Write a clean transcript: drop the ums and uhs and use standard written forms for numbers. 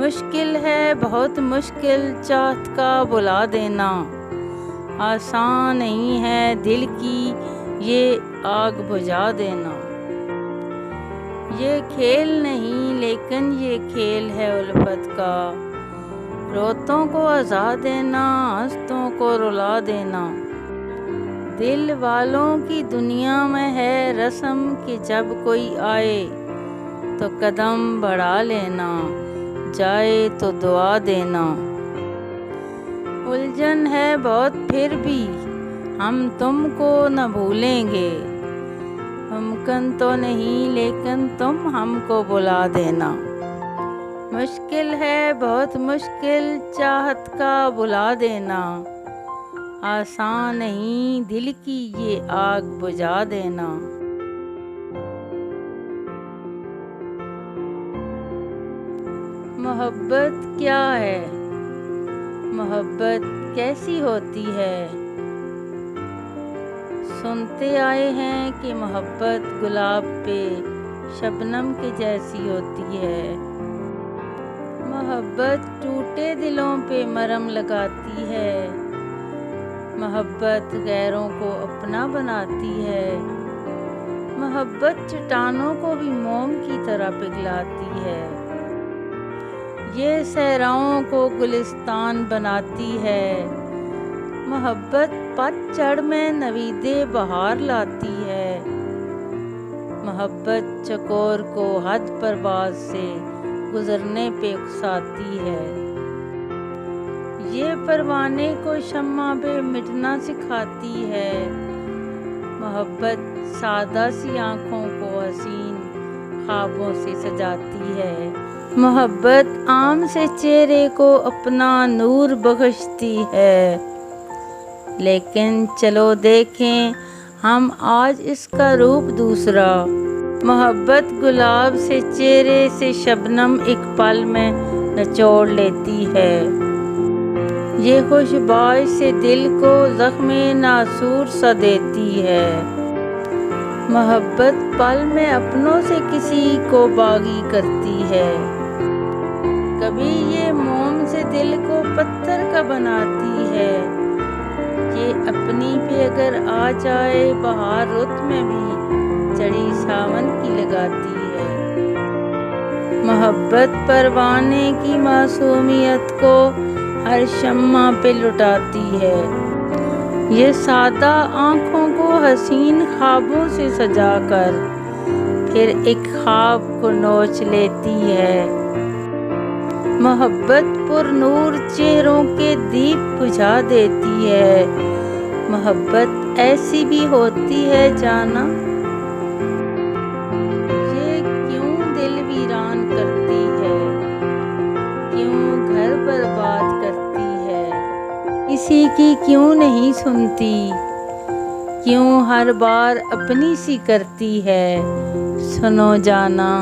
मुश्किल है बहुत मुश्किल चाहत का बुला देना, आसान नहीं है दिल की ये आग बुझा देना। ये खेल नहीं लेकिन ये खेल है उल्फत का, रोतों को आज़ा देना, हंसतों को रुला देना। दिल वालों की दुनिया में है रस्म कि जब कोई आए तो कदम बढ़ा लेना, जाए तो दुआ देना। उलझन है बहुत फिर भी हम तुमको न भूलेंगे, मुमकिन तो नहीं लेकिन तुम हमको बुला देना। मुश्किल है बहुत मुश्किल चाहत का बुला देना, आसान नहीं दिल की ये आग बुझा देना। मोहब्बत क्या है, मोहब्बत कैसी होती है। सुनते आए हैं कि मोहब्बत गुलाब पे शबनम के जैसी होती है। मोहब्बत टूटे दिलों पे मरहम लगाती है, मोहब्बत गैरों को अपना बनाती है। मोहब्बत चट्टानों को भी मोम की तरह पिघलाती है। ये सहराओं को गुलिस्तान बनाती है, मोहब्बत पतझड़ में नवीदे बहार लाती है। मोहब्बत चकोर को हद परवाज से गुजरने पे उकसाती है। ये परवाने को शम्मा पे मिटना सिखाती है, मोहब्बत सादा सी आँखों को हसीन ख्वाबों से सजाती है। मोहब्बत आम से चेहरे को अपना नूर बख्शती है, लेकिन चलो देखें हम आज इसका रूप दूसरा। मोहब्बत गुलाब से चेहरे से शबनम एक पल में निचोड़ लेती है। ये खुशबाश से दिल को ज़ख्मे नासूर सा देती है। मोहब्बत पल में अपनों से किसी को बागी करती है। कभी ये मोम से दिल को पत्थर का बनाती है। ये अपनी पे अगर आ जाए बहार रुत में भी चढ़ी सावन की लगाती है। मोहब्बत परवाने की मासूमियत को हर शम्मा पे लुटाती है। ये सादा आँखों को हसीन ख्वाबों से सजाकर फिर एक ख्वाब को नोच लेती है। मोहब्बत पुरनूर चेहरों के दीप बुझा देती है। मोहब्बत ऐसी भी होती है जाना, ये क्यों दिल वीरान करती है, क्यों घर बर्बाद करती है। किसी की क्यों नहीं सुनती, क्यों हर बार अपनी सी करती है। सुनो जाना।